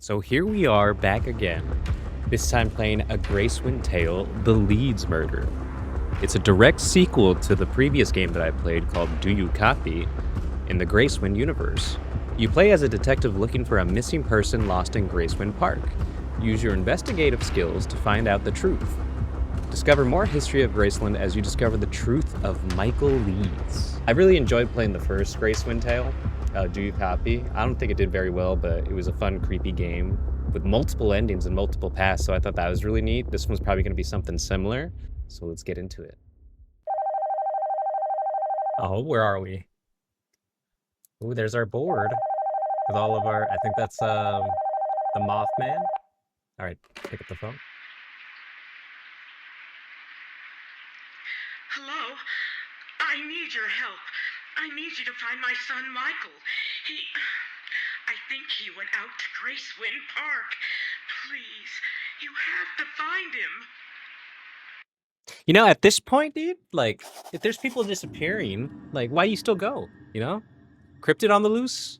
So here we are back again, this time playing A Gracewind Tale, The Leeds Murder. It's a direct sequel to the previous game that I played called Do You Copy in the Gracewind Universe. You play as a detective looking for a missing person lost in Gracewind Park. Use your investigative skills to find out the truth. Discover more history of Graceland as you discover the truth of Michael Leeds. I really enjoyed playing the first Gracewind Tale. Do You Copy? I don't think it did very well, but it was a fun, creepy game with multiple endings and multiple paths, so I thought that was really neat. This one's probably going to be something similar, so let's get into it. Oh, where are we? Ooh, there's our board with all of our, I think that's the Mothman. All right, pick up the phone. Hello? I need your help. I need you to find my son, Michael. I think he went out to Gracewind Park. Please, you have to find him. You know, at this point, dude, like, if there's people disappearing, like, why you still go, you know? Cryptid on the loose?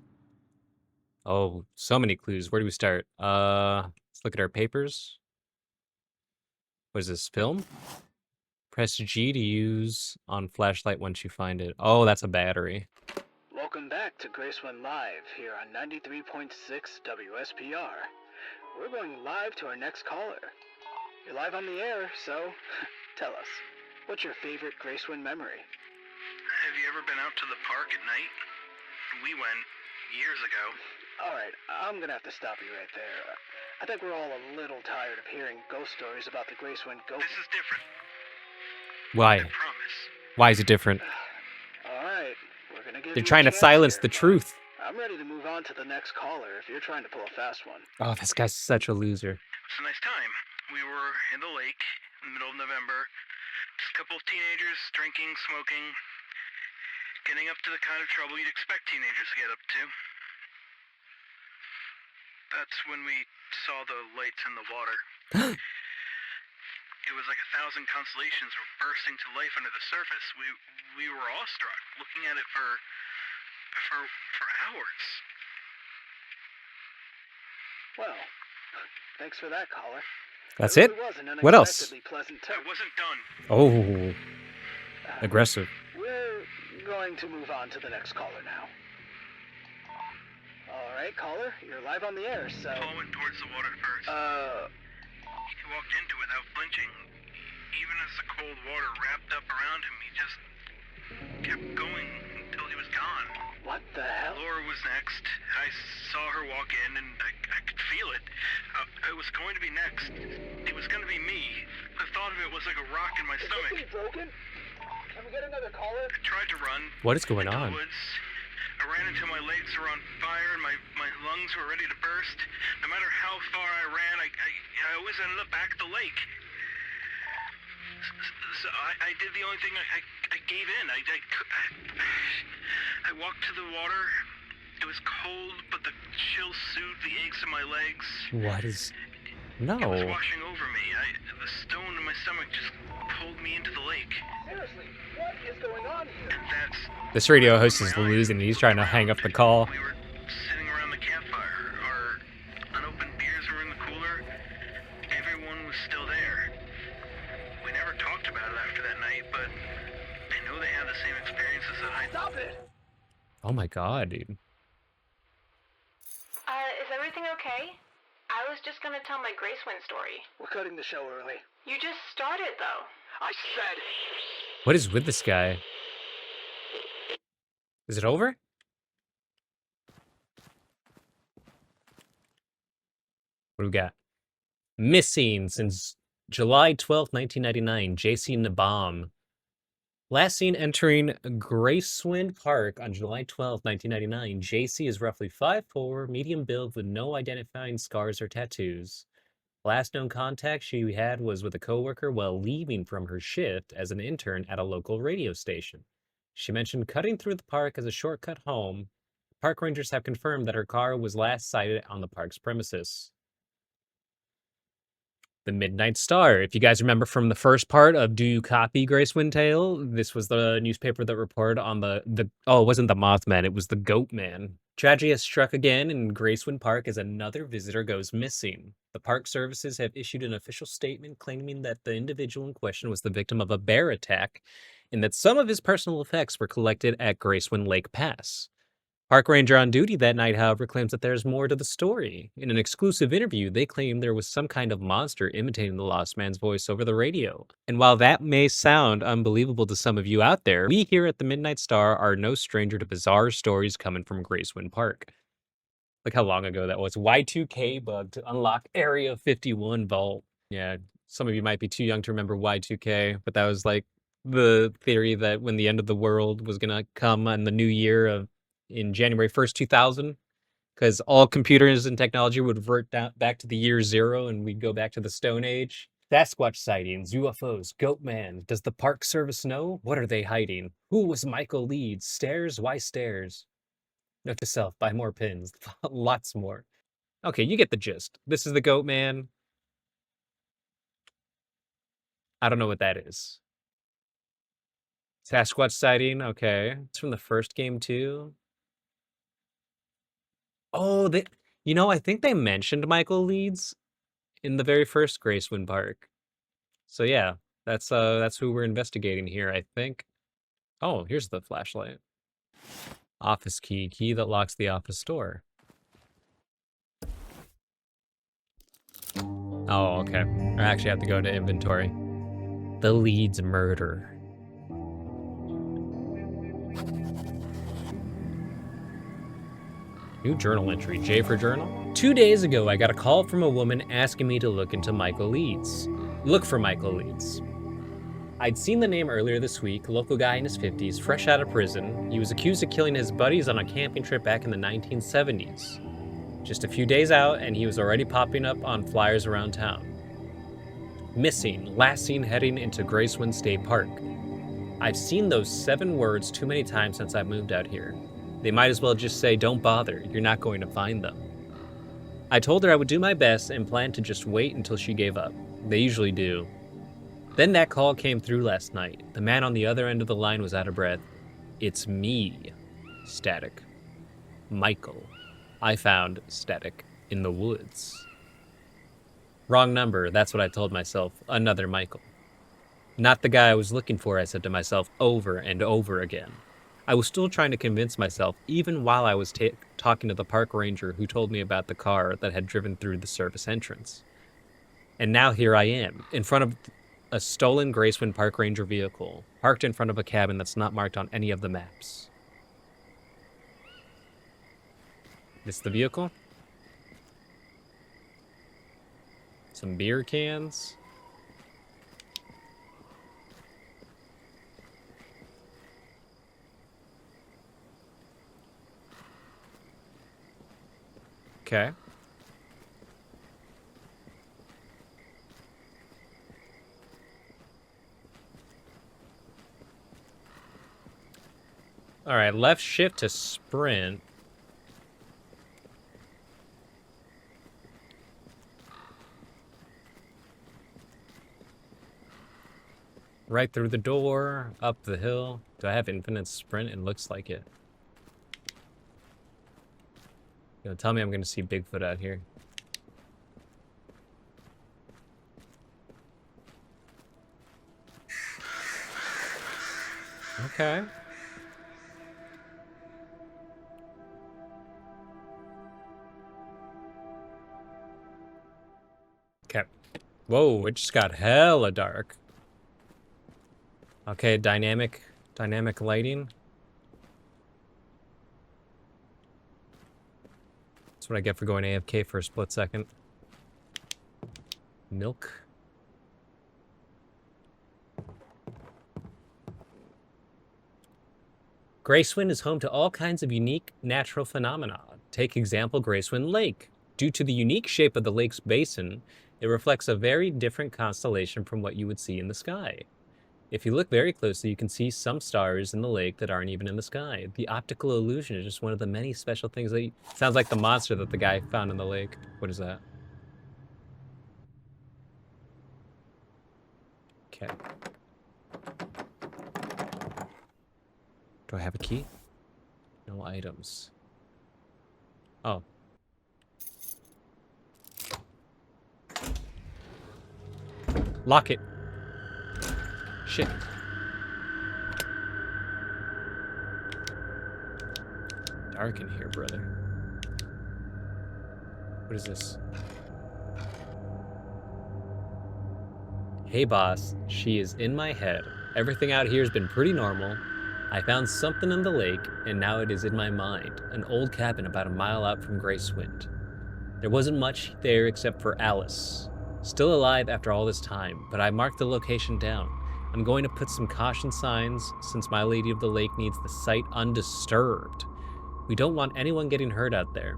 Oh, so many clues. Where do we start? Let's look at our papers. What is this, film? Press G to use on flashlight once you find it. Oh, that's a battery. Welcome back to Gracewind Live here on 93.6 WSPR. We're going live to our next caller. You're live on the air, so tell us, what's your favorite Gracewind memory? Have you ever been out to the park at night? We went years ago. Alright, I'm gonna have to stop you right there. I think we're all a little tired of hearing ghost stories about the Gracewind ghost. This is different. Why? I promise. Why is it different? Alright, we're gonna give They're you trying a to chance silence here, the truth. I'm ready to move on to the next caller if you're trying to pull a fast one. Oh, this guy's such a loser. It's a nice time. We were in the lake in the middle of November. Just a couple of teenagers drinking, smoking, getting up to the kind of trouble you'd expect teenagers to get up to. That's when we saw the lights in the water. It was like 1,000 constellations were bursting to life under the surface. We were awestruck, looking at it for hours. Well, thanks for that, caller. That's That it? really was an What else? unexpectedly pleasant I tone. wasn't done. Oh, aggressive. We're going to move on to the next caller now. Alright, caller, you're live on the air, so... Paul went towards the water first. He walked into it without flinching. Even as the cold water wrapped up around him, he just kept going until he was gone. What the hell? Laura was next. I saw her walk in, and I could feel it. I was going to be next. It was going to be me. The thought of it was like a rock in my stomach. Is this broken? Can we get another caller? I tried to run. What is going into on? the woods. I ran until my legs were on fire and my lungs were ready to burst. No matter how far I ran, I always ended up back at the lake. So I did the only thing. I gave in. I walked to the water. It was cold, but the chill soothed the aches in my legs. What is... No. It was washing over me. The stone in my stomach just pulled me into the lake. Seriously, what is going on here? And that's... This radio host is losing and he's trying to hang up the call. We were sitting around the campfire. Our unopened beers were in the cooler. Everyone was still there. We never talked about it after that night, but I know they had the same experiences that I did. Stop it! Oh my god, dude. Is everything okay? I was just gonna tell my Gracewind story. We're cutting the show early. You just started, though. I said... What is with this guy? Is it over? What do we got? Missing since July 12th, 1999. JC Nabam. Last seen entering Gracewind Park on July 12th, 1999. JC is roughly 5'4", medium build with no identifying scars or tattoos. Last known contact she had was with a coworker while leaving from her shift as an intern at a local radio station. She mentioned cutting through the park as a shortcut home. Park rangers have confirmed that her car was last sighted on the park's premises. The Midnight Star. If you guys remember from the first part of Do You Copy Gracewind Tale, this was the newspaper that reported on the oh, it wasn't the Mothman, it was the Goat Man. Tragedy has struck again in Gracewind Park as another visitor goes missing. The park services have issued an official statement claiming that the individual in question was the victim of a bear attack and that some of his personal effects were collected at Gracewind Lake Pass. Park ranger on duty that night, however, claims that there's more to the story. In an exclusive interview, they claim there was some kind of monster imitating the lost man's voice over the radio. And while that may sound unbelievable to some of you out there, we here at the Midnight Star are no stranger to bizarre stories coming from Gracewind Park. Look how long ago that was. Y2K bug to unlock Area 51 vault. Yeah, some of you might be too young to remember Y2K, but that was like the theory that when the end of the world was gonna come in the new year of in January 1st, 2000, because all computers and technology would revert back to the year zero and we'd go back to the Stone Age. Sasquatch sightings, UFOs, Goat Man. Does the Park Service know? What are they hiding? Who was Michael Leeds? Stairs? Why stairs? Note to self, buy more pins. Lots more. Okay, you get the gist. This is the Goat Man. I don't know what that is. Sasquatch sighting, okay. It's from the first game too. Oh, I think they mentioned Michael Leeds in the very first Gracewind Park. So yeah, that's who we're investigating here, I think. Oh, here's the flashlight. Office key that locks the office door. Oh, okay. I actually have to go into inventory. The Leeds Murder. New journal entry, J for journal. 2 days ago, I got a call from a woman asking me to look into Michael Leeds. Look for Michael Leeds. I'd seen the name earlier this week, local guy in his 50s, fresh out of prison. He was accused of killing his buddies on a camping trip back in the 1970s. Just a few days out, and he was already popping up on flyers around town. Missing, last seen heading into Gracewind State Park. I've seen those 7 words too many times since I moved out here. They might as well just say, don't bother, you're not going to find them. I told her I would do my best and planned to just wait until she gave up. They usually do. Then that call came through last night. The man on the other end of the line was out of breath. It's me. Static. Michael. I found Static in the woods. Wrong number, that's what I told myself. Another Michael. Not the guy I was looking for, I said to myself over and over again. I was still trying to convince myself, even while I was talking to the park ranger who told me about the car that had driven through the service entrance. And now here I am, in front of a stolen Gracewind Park Ranger vehicle, parked in front of a cabin that's not marked on any of the maps. This the vehicle? Some beer cans. Okay. All right, left shift to sprint. Right through the door, up the hill. Do I have infinite sprint? It looks like it. Tell me I'm gonna see Bigfoot out here. Okay. Okay. Whoa, it just got hella dark. Okay, dynamic lighting. That's what I get for going AFK for a split second. Milk. Gracewind is home to all kinds of unique natural phenomena. Take example Gracewind Lake. Due to the unique shape of the lake's basin, it reflects a very different constellation from what you would see in the sky. If you look very closely, you can see some stars in the lake that aren't even in the sky. The optical illusion is just one of the many special things that sounds like the monster that the guy found in the lake. What is that? Okay. Do I have a key? No items. Oh. Lock it. Shit. Dark in here, brother. What is this? Hey boss, she is in my head. Everything out here has been pretty normal. I found something in the lake, and now it is in my mind. An old cabin about a mile out from Gracewind. There wasn't much there except for Alice. Still alive after all this time, but I marked the location down. I'm going to put some caution signs since My Lady of the Lake needs the site undisturbed. We don't want anyone getting hurt out there.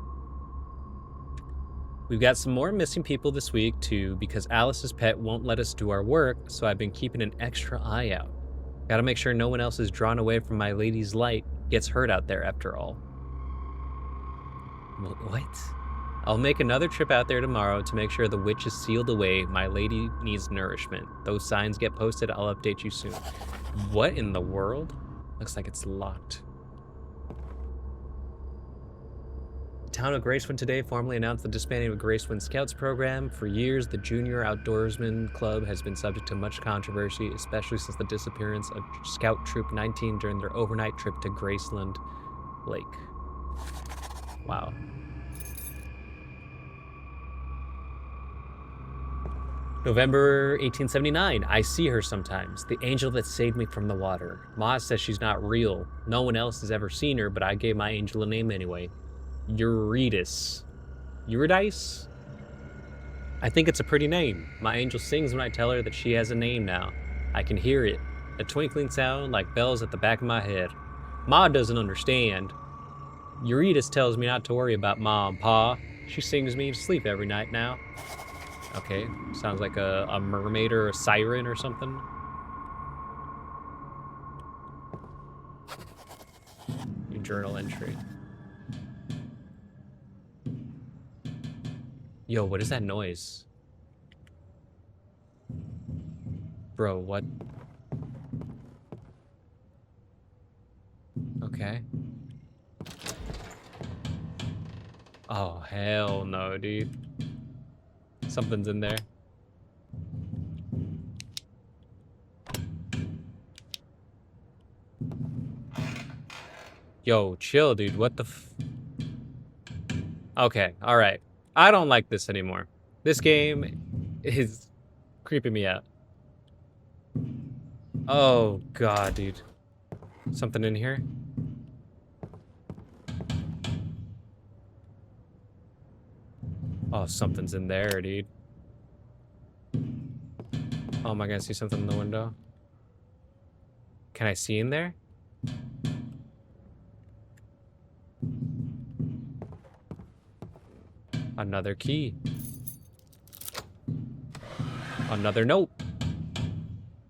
We've got some more missing people this week too because Alice's pet won't let us do our work, so I've been keeping an extra eye out. Gotta make sure no one else is drawn away from My Lady's light, gets hurt out there after all. What? I'll make another trip out there tomorrow to make sure the witch is sealed away. My Lady needs nourishment. Those signs get posted, I'll update you soon. What in the world? Looks like it's locked. The town of Gracewind today formally announced the disbanding of Gracewind Scouts program. For years, the Junior Outdoorsman Club has been subject to much controversy, especially since the disappearance of Scout Troop 19 during their overnight trip to Gracewind Lake. Wow. November 1879. I see her sometimes. The angel that saved me from the water. Ma says she's not real. No one else has ever seen her, but I gave my angel a name anyway. Eurydice. Eurydice? I think it's a pretty name. My angel sings when I tell her that she has a name now. I can hear it. A twinkling sound like bells at the back of my head. Ma doesn't understand. Eurydice tells me not to worry about Ma and Pa. She sings me to sleep every night now. Okay, sounds like a mermaid or a siren or something. New journal entry. Yo, what is that noise? Bro, what? Okay. Oh, hell no, dude. Something's in there. Yo, chill, dude. What the f... Okay, alright. I don't like this anymore. This game is creeping me out. Oh, God, dude. Something in here? Oh, something's in there, dude. Oh, am I gonna see something in the window? Can I see in there? Another key. Another note.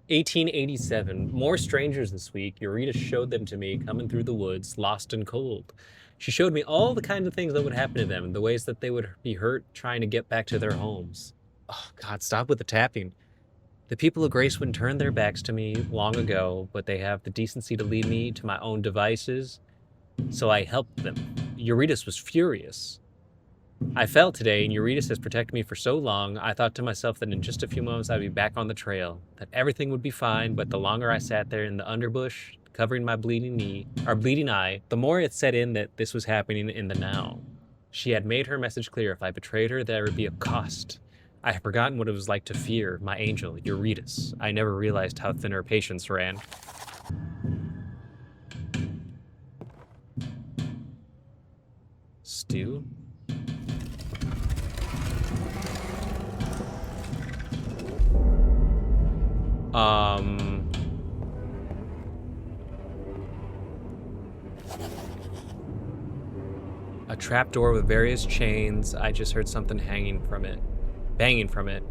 1887. More strangers this week. Eureka showed them to me coming through the woods, lost and cold. She showed me all the kinds of things that would happen to them, the ways that they would be hurt trying to get back to their homes. Oh, God, stop with the tapping. The people of Gracewind turned their backs to me long ago, but they have the decency to leave me to my own devices, so I helped them. Eurydice was furious. I fell today, and Eurydice has protected me for so long, I thought to myself that in just a few moments I'd be back on the trail, that everything would be fine, but the longer I sat there in the underbush, covering my bleeding eye, the more it set in that this was happening in the now. She had made her message clear. If I betrayed her, there would be a cost. I have forgotten what it was like to fear my angel, Eurydice. I never realized how thin her patience ran. Stew? A trapdoor with various chains. I just heard something hanging from it. Banging from it.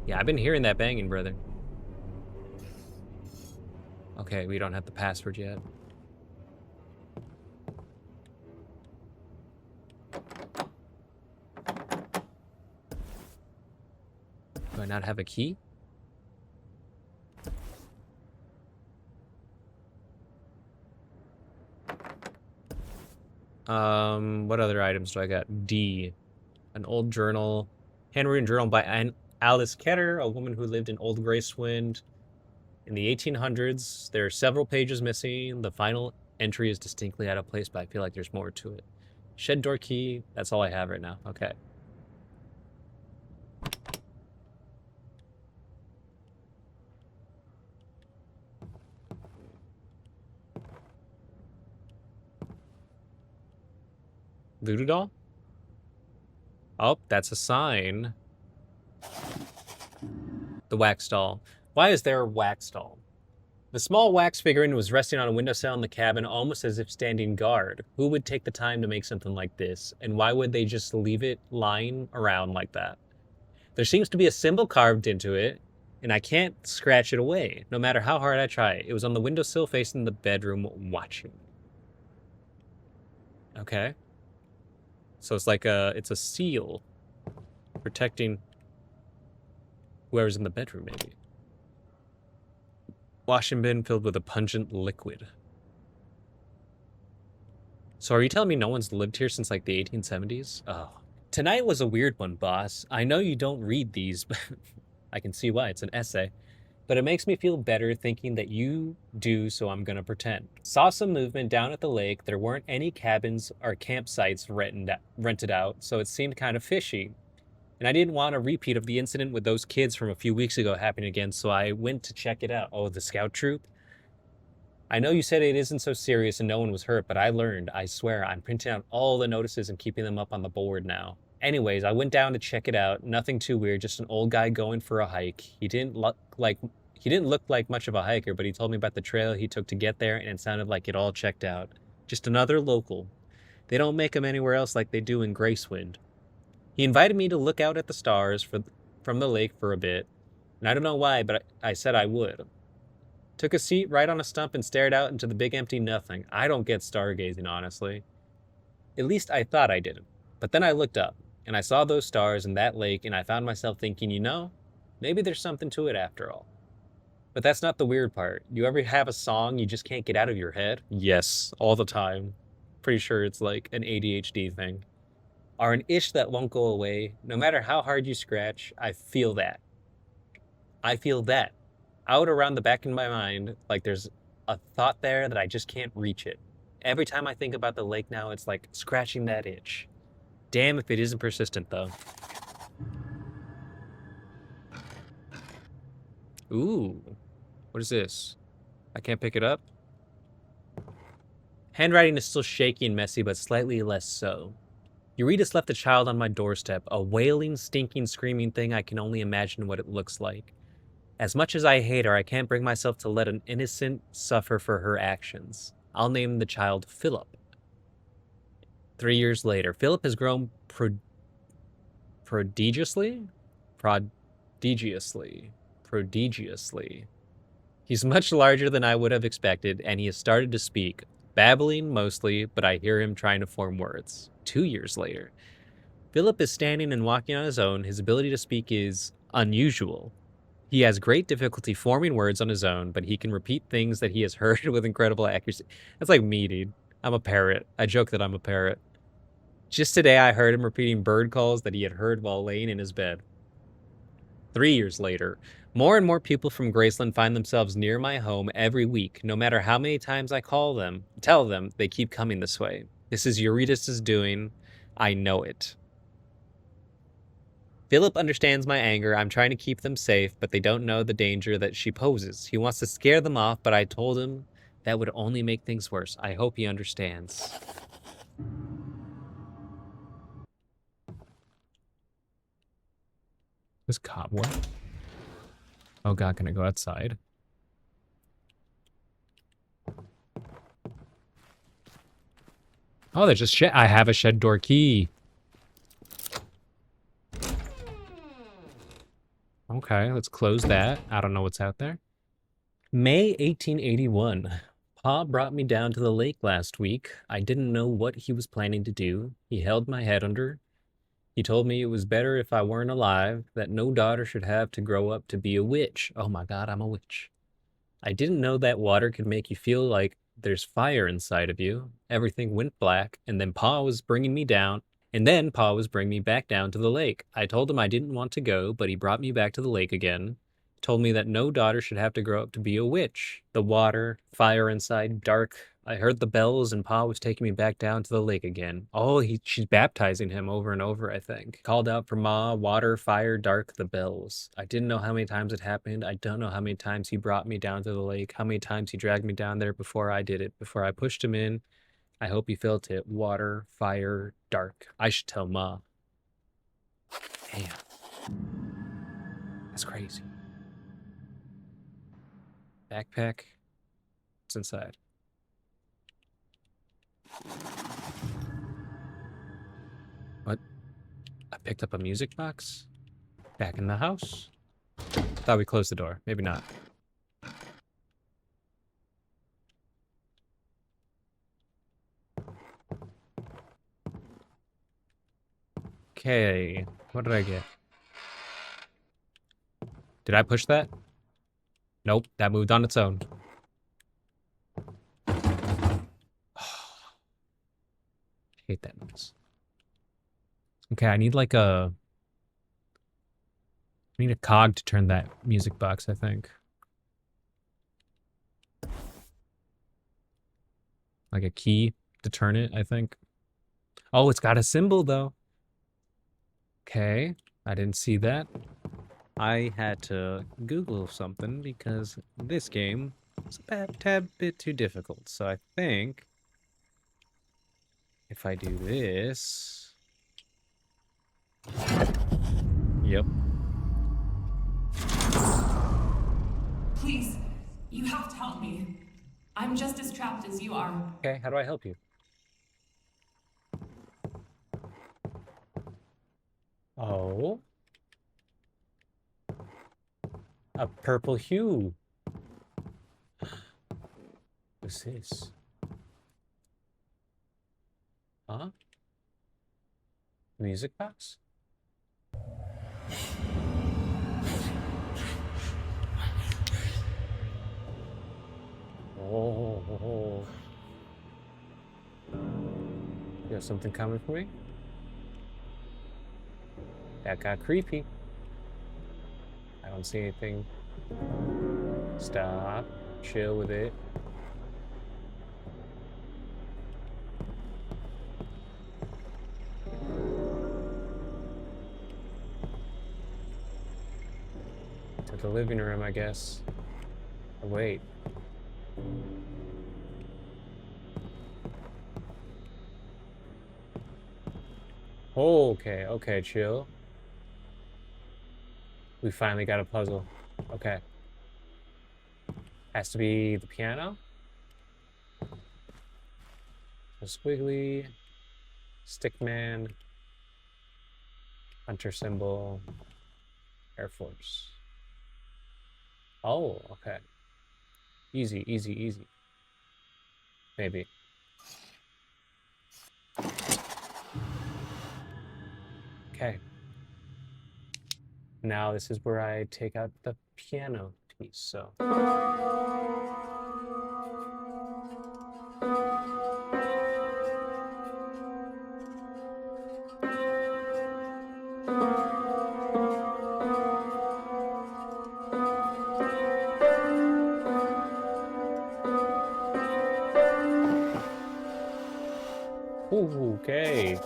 Yeah, I've been hearing that banging, brother. Okay, we don't have the password yet. Do I not have a key? What other items do I got? D. An old journal. Handwritten journal by Alice Ketter, a woman who lived in Old Gracewind in the 1800s. There are several pages missing. The final entry is distinctly out of place, but I feel like there's more to it. Shed door key. That's all I have right now. Okay. Voodoo doll? Oh, that's a sign. The wax doll. Why is there a wax doll? The small wax figurine was resting on a windowsill in the cabin, almost as if standing guard. Who would take the time to make something like this? And why would they just leave it lying around like that? There seems to be a symbol carved into it, and I can't scratch it away, no matter how hard I try. It was on the windowsill facing the bedroom, watching. Okay. So it's like it's a seal protecting whoever's in the bedroom, maybe. Washing bin filled with a pungent liquid. So are you telling me no one's lived here since like the 1870s? Oh. Tonight was a weird one, boss. I know you don't read these, but I can see why. It's an essay. But it makes me feel better thinking that you do, so I'm gonna pretend. Saw some movement down at the lake. There weren't any cabins or campsites rented out, so it seemed kind of fishy. And I didn't want a repeat of the incident with those kids from a few weeks ago happening again, so I went to check it out. Oh, the scout troop? I know you said it isn't so serious and no one was hurt, but I learned. I swear, I'm printing out all the notices and keeping them up on the board now. Anyways, I went down to check it out. Nothing too weird, just an old guy going for a hike. He didn't look like much of a hiker, but he told me about the trail he took to get there, and it sounded like it all checked out. Just another local. They don't make them anywhere else like they do in Gracewind. He invited me to look out at the stars from the lake for a bit, and I don't know why, but I said I would. Took a seat right on a stump and stared out into the big empty nothing. I don't get stargazing, honestly. At least I thought I didn't. But then I looked up, and I saw those stars and that lake, and I found myself thinking, you know, maybe there's something to it after all. But that's not the weird part. You ever have a song you just can't get out of your head? Yes, all the time. Pretty sure it's like an ADHD thing. Or an itch that won't go away. No matter how hard you scratch, I feel that. I feel that. Out around the back of my mind, like there's a thought there that I just can't reach it. Every time I think about the lake now, it's like scratching that itch. Damn if it isn't persistent, though. Ooh. What is this? I can't pick it up? Handwriting is still shaky and messy, but slightly less so. Eurydice left a child on my doorstep, a wailing, stinking, screaming thing. I can only imagine what it looks like. As much as I hate her, I can't bring myself to let an innocent suffer for her actions. I'll name the child Philip. 3 years later, Philip has grown prodigiously. He's much larger than I would have expected, and he has started to speak, babbling mostly, but I hear him trying to form words. 2 years later, Philip is standing and walking on his own. His ability to speak is unusual. He has great difficulty forming words on his own, but he can repeat things that he has heard with incredible accuracy. That's like me, dude. I'm a parrot. I joke that I'm a parrot. Just today, I heard him repeating bird calls that he had heard while laying in his bed. 3 years later, more and more people from Graceland find themselves near my home every week. No matter how many times I tell them, they keep coming this way. This is Eurydice's doing. I know it. Philip understands my anger. I'm trying to keep them safe, but they don't know the danger that she poses. He wants to scare them off, but I told him that would only make things worse. I hope he understands. This cobweb? Oh god, can I go outside? Oh, there's just shed. I have a shed door key. Okay, let's close that. I don't know what's out there. May 1881. Pa brought me down to the lake last week. I didn't know what he was planning to do. He held my head under. He told me it was better if I weren't alive, that no daughter should have to grow up to be a witch. Oh my god, I'm a witch. I didn't know that water could make you feel like there's fire inside of you. Everything went black, and then Pa was bringing me down, and then Pa was bringing me back down to the lake. I told him I didn't want to go, but he brought me back to the lake again. Told me that no daughter should have to grow up to be a witch. The water, fire inside, dark. I heard the bells, and Pa was taking me back down to the lake again. Oh, she's baptizing him over and over, I think. Called out for Ma, water, fire, dark, the bells. I didn't know how many times it happened. I don't know how many times he brought me down to the lake, how many times he dragged me down there before I did it, before I pushed him in. I hope he felt it. Water, fire, dark. I should tell Ma. Damn. That's crazy. Backpack. What's inside? What? I picked up a music box? Back in the house? Thought we closed the door. Maybe not. Okay. What did I get? Did I push that? Nope, that moved on its own. Hate that noise. Okay, I need like a... I need a cog to turn that music box, I think. Like a key to turn it, I think. Oh, it's got a symbol, though. Okay, I didn't see that. I had to Google something because this game is a tad bit too difficult. So I think if I do this... Yep. Please, you have to help me. I'm just as trapped as you are. Okay, how do I help you? Oh. A purple hue. What's this? Huh? Music box? Oh. You have something coming for me? That got creepy. I don't see anything. Stop. Chill with it. To the living room, I guess. Oh, wait. Oh, okay, chill. We finally got a puzzle. Okay. Has to be the piano. A squiggly. Stickman. Hunter symbol. Air Force. Oh, okay. Easy, easy, easy. Maybe. Okay. Now this is where I take out the piano piece, so. Ooh, okay.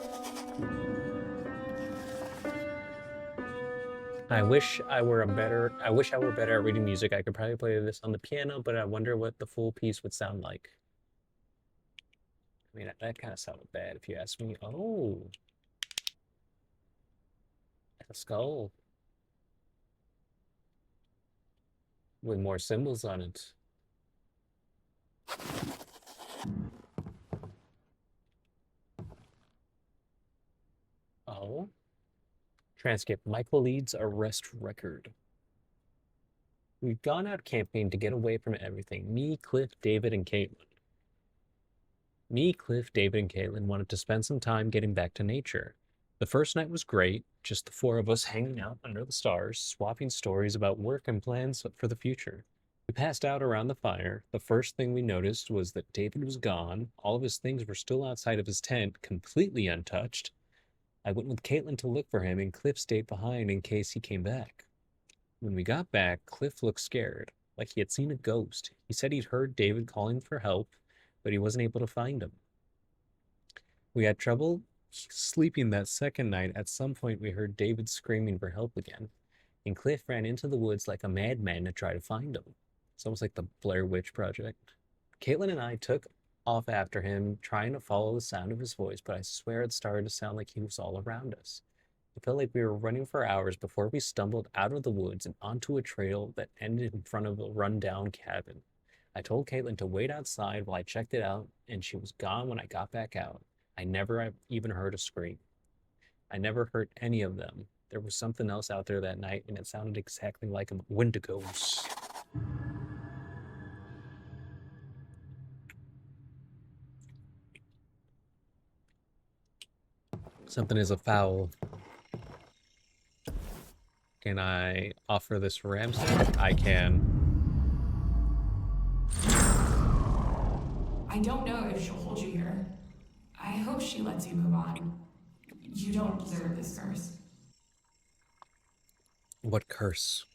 I wish I were better at reading music. I could probably play this on the piano, but I wonder what the full piece would sound like. I mean, that kind of sounded bad if you ask me. Oh. A skull. With more symbols on it. Oh. Transcript, Michael Leeds' arrest record. We've gone out camping to get away from everything. Me, Cliff, David, and Caitlin. Me, Cliff, David, and Caitlin wanted to spend some time getting back to nature. The first night was great, just the four of us hanging out under the stars, swapping stories about work and plans for the future. We passed out around the fire. The first thing we noticed was that David was gone. All of his things were still outside of his tent, completely untouched. I went with Caitlin to look for him, and Cliff stayed behind in case he came back. When we got back, Cliff looked scared, like he had seen a ghost. He said he'd heard David calling for help, but he wasn't able to find him. We had trouble sleeping that second night. At some point, we heard David screaming for help again, and Cliff ran into the woods like a madman to try to find him. It's almost like the Blair Witch Project. Caitlin and I took off after him, trying to follow the sound of his voice, but I swear it started to sound like he was all around us. It felt like we were running for hours before we stumbled out of the woods and onto a trail that ended in front of a rundown cabin. I told Caitlin to wait outside while I checked it out, and she was gone when I got back out. I never even heard a scream. I never heard any of them. There was something else out there that night, and it sounded exactly like a Wendigos. Something is afoul. Can I offer this ram stick? I can. I don't know if she'll hold you here. I hope she lets you move on. You don't deserve this curse. What curse?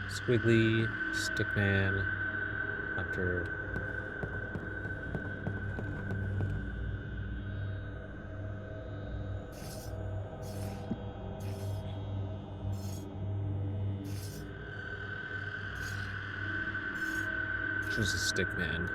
Squiggly, Stickman, Hunter. Choose a Stickman.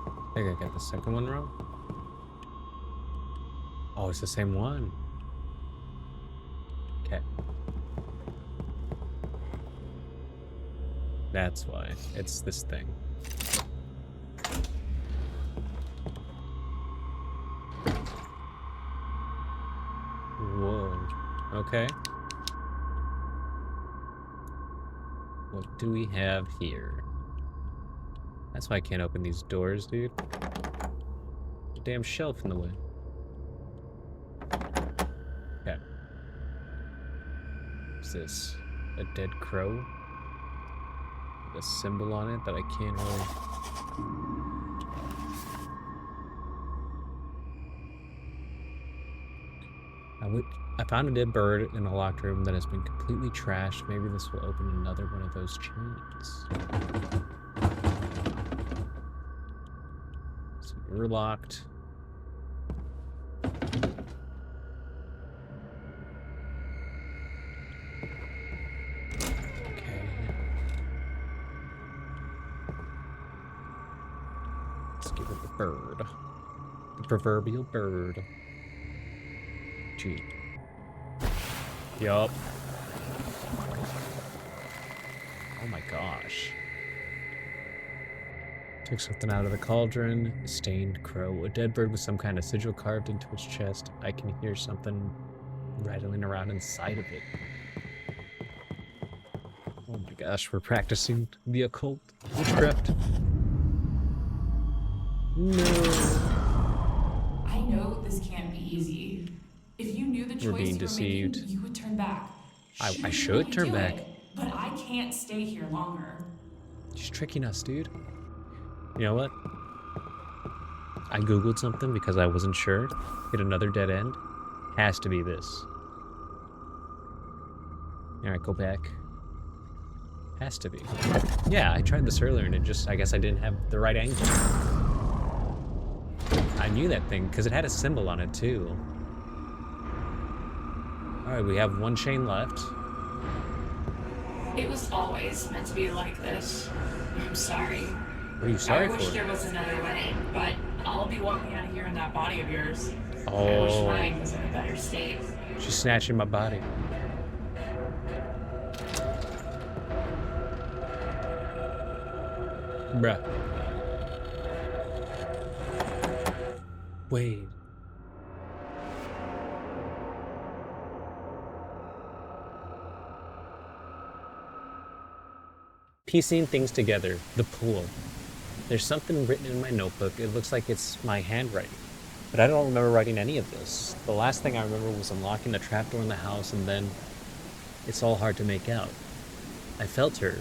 I think I got the second one wrong. Oh, it's the same one. Okay. That's why. It's this thing. Whoa. Okay. What do we have here? That's why I can't open these doors, dude. A damn shelf in the way. Okay. What's this? A dead crow? With a symbol on it that I can't really... I found a dead bird in a locked room that has been completely trashed. Maybe this will open another one of those chains. So we're locked. Okay. Let's give it the bird. The proverbial bird. Gee. Yup. Oh my gosh. Took something out of the cauldron. Stained crow. A dead bird with some kind of sigil carved into its chest. I can hear something rattling around inside of it. Oh my gosh, we're practicing the occult. Witchcraft. No. I know this can't be easy. If you knew the choice We're being you were deceived. making, you would turn back. I She should let you turn do back. it, but I can't stay here longer. She's tricking us, dude. You know what? I googled something because I wasn't sure. Hit another dead end. Has to be this. Alright, go back. Has to be. Yeah, I tried this earlier and it just, I guess I didn't have the right angle. I knew that thing because it had a symbol on it too. Alright, we have one chain left. It was always meant to be like this. I'm sorry. What are you sorry I wish for? there was another way, but I'll be walking out of here in that body of yours. I wish Oh, mine was in a better state. she's snatching my body. Bruh. Wait. Piecing things together. The pool. There's something written in my notebook. It looks like it's my handwriting. But I don't remember writing any of this. The last thing I remember was unlocking the trapdoor in the house, and then it's all hard to make out. I felt her.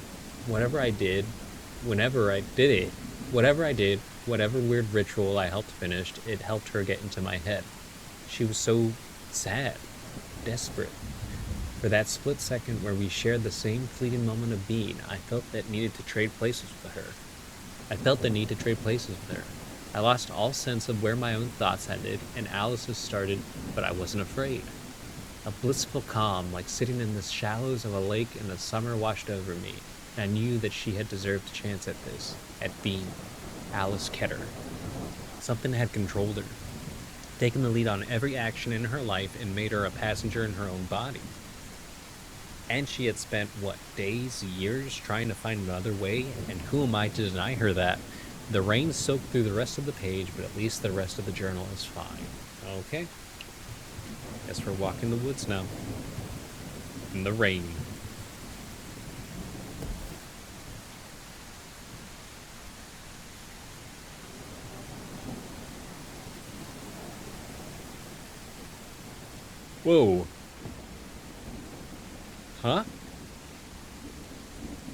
Whatever I did, whenever I did it, whatever I did, whatever weird ritual I helped finish, it helped her get into my head. She was so sad, desperate. For that split second where we shared the same fleeting moment of being, I felt that needed to trade places with her. I felt the need to trade places with her. I lost all sense of where my own thoughts ended, and Alice's started, but I wasn't afraid. A blissful calm, like sitting in the shallows of a lake and the summer washed over me, and I knew that she had deserved a chance at this, at being Alice Ketter. Something had controlled her, taken the lead on every action in her life and made her a passenger in her own body. And she had spent, days, years trying to find another way, and who am I to deny her that? The rain soaked through the rest of the page, but at least the rest of the journal is fine. Okay. Guess we're walking the woods now. In the rain. Whoa. Huh?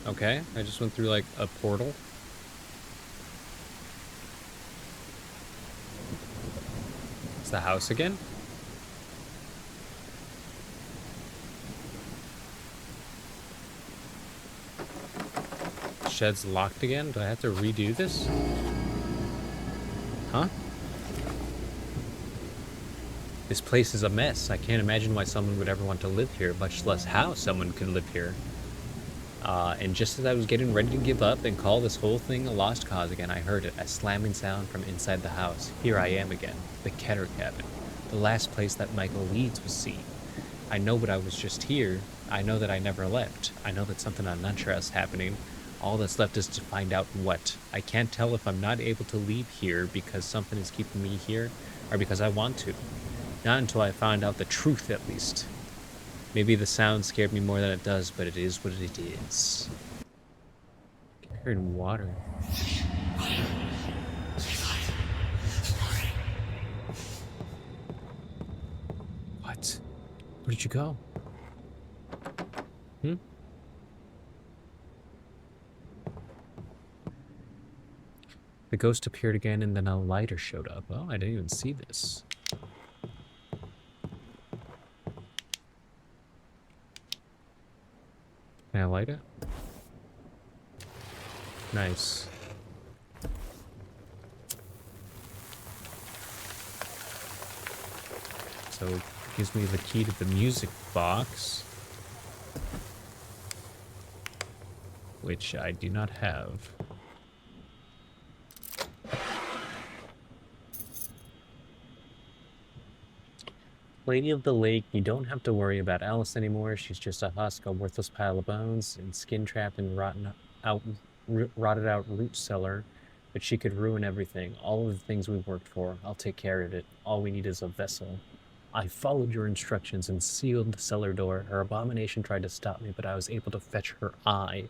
Okay, I just went through like a portal. It's the house again? Shed's locked again? Do I have to redo this? Huh? This place is a mess. I can't imagine why someone would ever want to live here, much less how someone could live here. And just as I was getting ready to give up and call this whole thing a lost cause again, I heard it, a slamming sound from inside the house. Here I am again, the Ketter cabin, the last place that Michael Leeds was seen. I know, but I was just here. I know that I never left. I know that something I'm not sure is happening. All that's left is to find out what. I can't tell if I'm not able to leave here because something is keeping me here, or because I want to. Not until I find out the truth, at least. Maybe the sound scared me more than it does, but it is what it is. I heard water. What? Where did you go? The ghost appeared again, and then a lighter showed up. Oh, I didn't even see this. Can I light it? Nice. So it gives me the key to the music box, which I do not have. Lady of the Lake, you don't have to worry about Alice anymore. She's just a husk, a worthless pile of bones, and skin-trapped and rotted out root cellar. But she could ruin everything, all of the things we've worked for. I'll take care of it. All we need is a vessel. I followed your instructions and sealed the cellar door. Her abomination tried to stop me, but I was able to fetch her eye.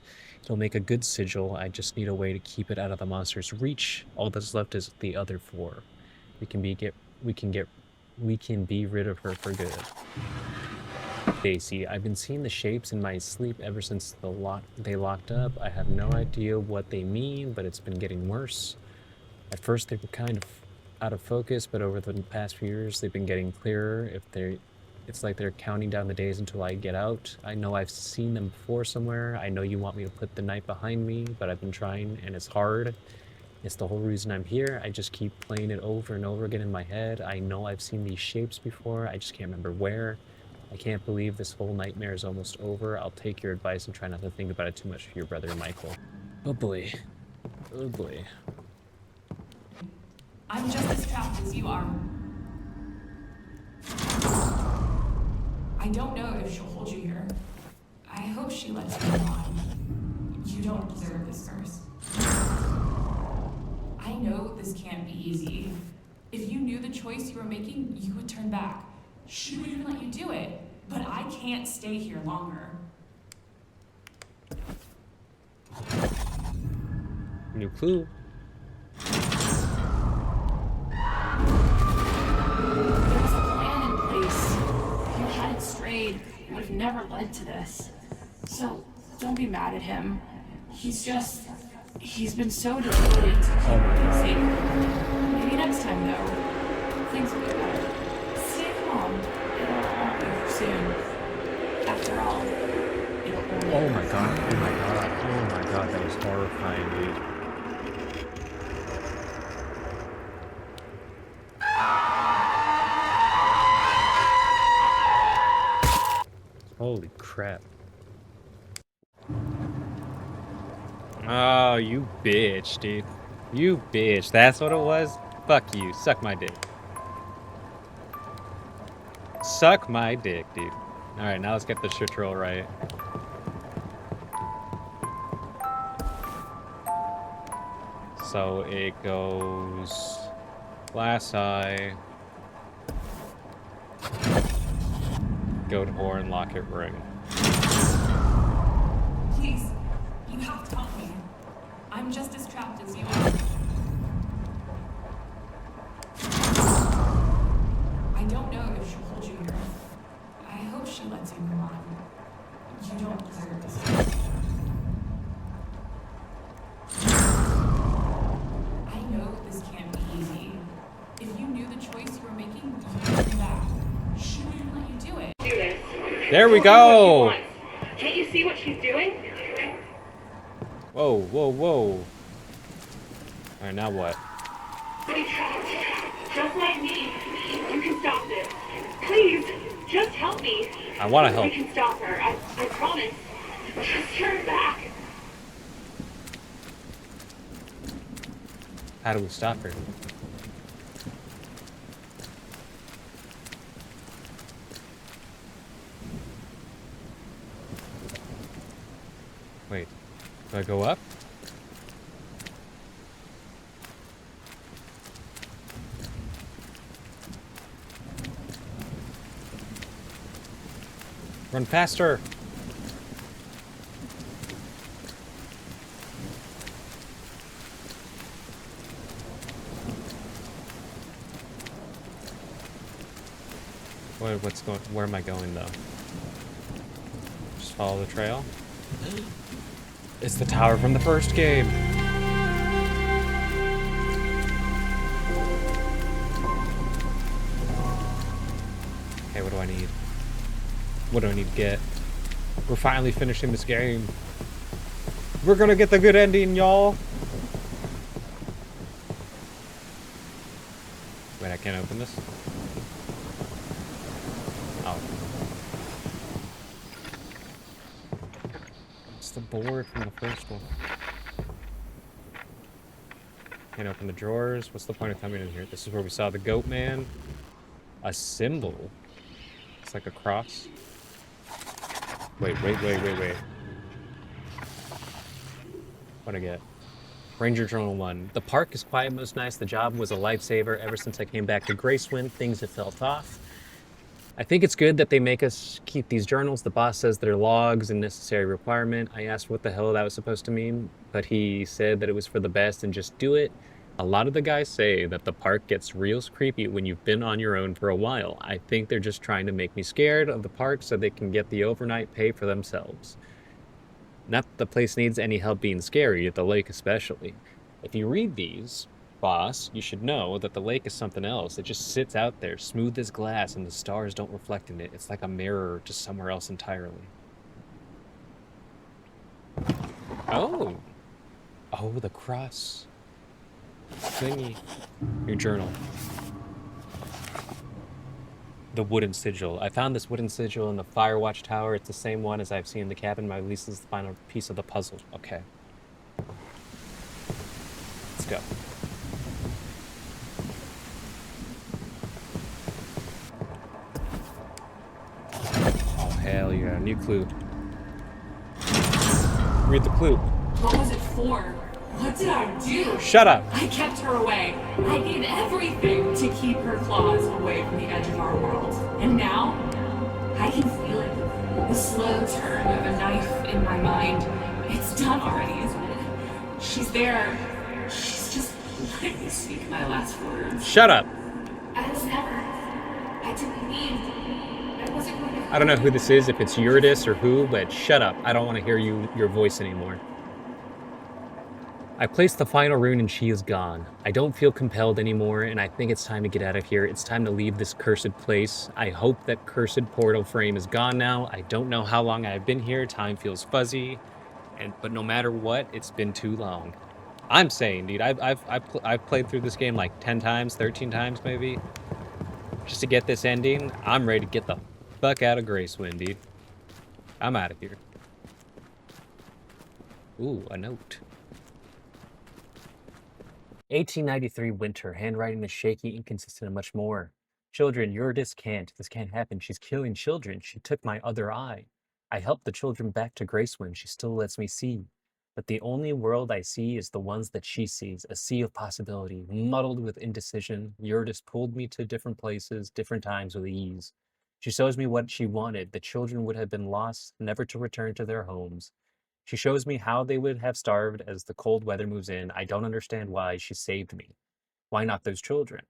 It'll make a good sigil. I just need a way to keep it out of the monster's reach. All that's left is the other four. We can be rid of her for good. Daisy, I've been seeing the shapes in my sleep ever since they locked up. I have no idea what they mean, but it's been getting worse. At first they were kind of out of focus, but over the past few years they've been getting clearer. It's like they're counting down the days until I get out. I know I've seen them before somewhere. I know you want me to put the night behind me, but I've been trying and it's hard. It's the whole reason I'm here. I just keep playing it over and over again in my head. I know I've seen these shapes before. I just can't remember where. I can't believe this whole nightmare is almost over. I'll take your advice and try not to think about it too much for your brother, Michael. Oh boy. Oh boy. I'm just as trapped as you are. I don't know if she'll hold you here. I hope she lets you go on. You don't deserve this curse. I know this can't be easy. If you knew the choice you were making, you would turn back. She would even let you do it. But I can't stay here longer. New clue. There was a plan in place. If you hadn't strayed, it would have never led to this. So, don't be mad at him. He's been so devoted to keeping Maybe next time, though, things will get better. Stay calm. It'll all be over soon. After all, it'll only Oh my god, oh my god, oh my god, that was horrifying, dude. Holy crap. Oh, you bitch, dude. You bitch. That's what it was? Fuck you. Suck my dick. Suck my dick, dude. Alright, now let's get the tutorial right. So it goes glass eye, goat horn, locket ring. Please, you have to help me. I'm just as trapped as you are. I don't know if she'll hold you here. I hope she lets you go on. You don't deserve this. I know this can't be easy. If you knew the choice you were making, you'd do that. She wouldn't let you do it. Do this. There we Tell her what go! she wants. Can't you see what she's doing? Whoa, whoa, whoa. Alright, now what? Stay trapped. Just like me. You can stop this. Please, just help me. I want to help. We can stop her. I promise. Just turn back. How do we stop her? Wait, do I go up? Run faster! Where am I going though? Just follow the trail? It's the tower from the first game! Okay, what do I need? What do I need to get? We're finally finishing this game. We're gonna get the good ending, y'all! Wait, I can't open this? Oh. It's the board from the first one. Can't open the drawers. What's the point of coming in here? This is where we saw the goat man. A symbol. It's like a cross. Wait. What'd I get? Ranger Journal 1. The park is quiet, most nice. The job was a lifesaver. Ever since I came back to Gracewind, things have felt off. I think it's good that they make us keep these journals. The boss says they're logs and necessary requirement. I asked what the hell that was supposed to mean, but he said that it was for the best and just do it. A lot of the guys say that the park gets real creepy when you've been on your own for a while. I think they're just trying to make me scared of the park so they can get the overnight pay for themselves. Not that the place needs any help being scary, the lake especially. If you read these, boss, you should know that the lake is something else. It just sits out there, smooth as glass, and the stars don't reflect in it. It's like a mirror to somewhere else entirely. Oh! Oh, the cross. Thingy. Your journal. The wooden sigil. I found this wooden sigil in the Firewatch Tower. It's the same one as I've seen in the cabin. My lease is the final piece of the puzzle. Okay. Let's go. Oh, hell yeah. New clue. Read the clue. What was it for? What did I do? Shut up! I kept her away. I did everything to keep her claws away from the edge of our world. And now, I can feel it. The slow turn of a knife in my mind. It's done already, isn't it? She's there, She's just letting me speak my last words. Shut up. I was never. I didn't mean. I wasn't going to. I don't know who this is, if it's Eurydice or who, but shut up. I don't want to hear your voice anymore. I placed the final rune and she is gone. I don't feel compelled anymore, and I think it's time to get out of here. It's time to leave this cursed place. I hope that cursed portal frame is gone now. I don't know how long I've been here. Time feels fuzzy, but no matter what, it's been too long. I'm saying, dude, I've played through this game like 10 times, 13 times maybe, just to get this ending. I'm ready to get the fuck out of Gracewind, dude. I'm out of here. Ooh, a note. 1893 winter. Handwriting is shaky, inconsistent, and much more. Children, Eurydice can't. This can't happen. She's killing children. She took my other eye. I helped the children back to Gracewind. She still lets me see. But the only world I see is the ones that she sees. A sea of possibility, muddled with indecision. Eurydice pulled me to different places, different times with ease. She shows me what she wanted. The children would have been lost, never to return to their homes. She shows me how they would have starved as the cold weather moves in. I don't understand why she saved me. Why not those children?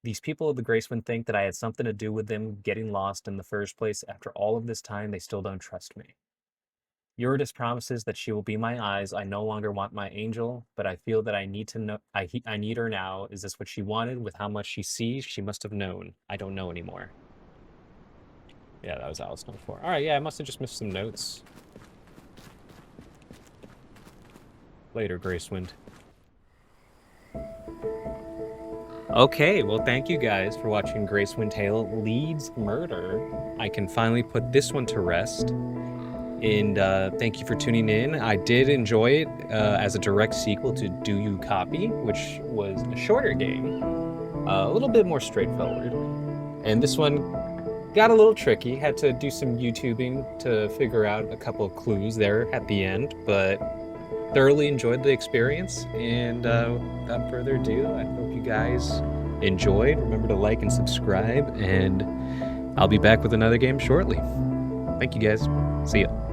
These people of the Gracewind think that I had something to do with them getting lost in the first place. After all of this time, they still don't trust me. Eurydice promises that she will be my eyes. I no longer want my angel, but I feel that I need to know. I need her now. Is this what she wanted? With how much she sees, she must have known. I don't know anymore. Yeah, that was Alice number 4. All right, yeah, I must have just missed some notes. Later, Gracewind. Okay, well, thank you guys for watching Gracewind Tale, Leeds Murder. I can finally put this one to rest. And thank you for tuning in. I did enjoy it as a direct sequel to Do You Copy, which was a shorter game, a little bit more straightforward. And this one got a little tricky. Had to do some YouTubing to figure out a couple of clues there at the end, but thoroughly enjoyed the experience. And without further ado, I hope you guys enjoyed. Remember to like and subscribe, and I'll be back with another game shortly. Thank you guys. See ya.